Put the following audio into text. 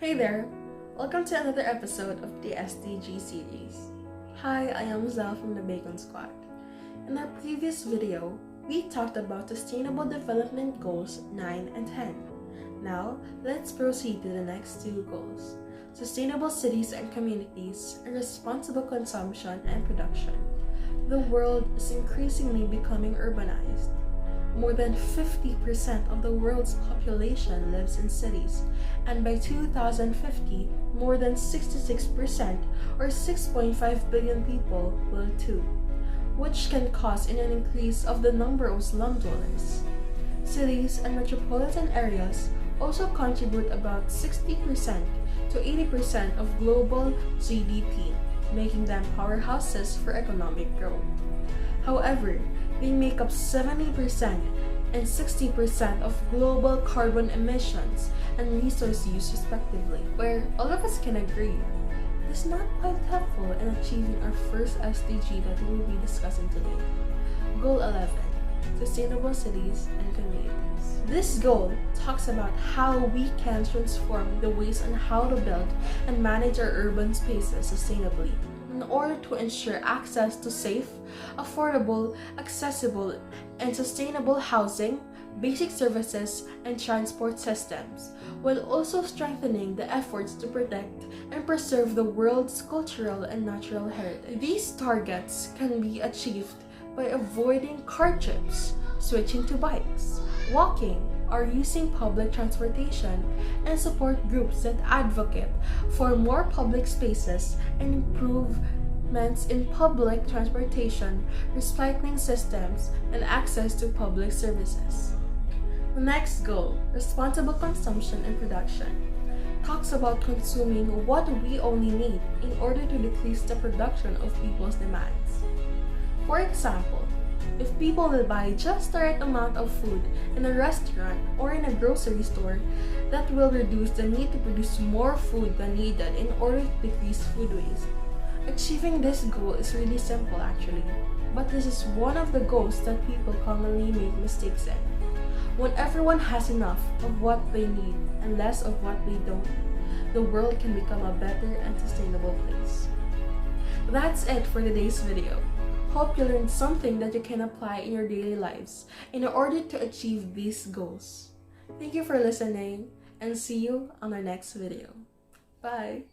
Hey there! Welcome to another episode of the SDG Series. Hi, I am Zal from the Bacon Squad. In our previous video, we talked about Sustainable Development Goals 9 and 10. Now, let's proceed to the next two goals: Sustainable Cities and Communities, and Responsible Consumption and Production. The world is increasingly becoming urbanized. More than 50% of the world's population lives in cities, and by 2050, more than 66% or 6.5 billion people will too, which can cause an increase of the number of slum dwellers. Cities and metropolitan areas also contribute about 60% to 80% of global GDP, making them powerhouses for economic growth. However, they make up 70% and 60% of global carbon emissions and resource use respectively, where all of us can agree it is not quite helpful in achieving our first SDG that we will be discussing today. Goal 11, Sustainable Cities and Communities. This goal talks about how we can transform the ways on how to build and manage our urban spaces sustainably, in order to ensure access to safe, affordable, accessible, and sustainable housing, basic services, and transport systems, while also strengthening the efforts to protect and preserve the world's cultural and natural heritage. These targets can be achieved by avoiding car trips, switching to bikes, walking, or using public transportation, and support groups that advocate for more public spaces and improvements in public transportation, recycling systems, and access to public services. The next goal, Responsible Consumption and Production, talks about consuming what we only need in order to decrease the production of people's demands. For example, if people will buy just the right amount of food in a restaurant or in a grocery store, that will reduce the need to produce more food than needed in order to decrease food waste. Achieving this goal is really simple actually, but this is one of the goals that people commonly make mistakes in. When everyone has enough of what they need and less of what they don't, the world can become a better and sustainable place. That's it for today's video. Hope you learned something that you can apply in your daily lives in order to achieve these goals. Thank you for listening, and see you on our next video. Bye!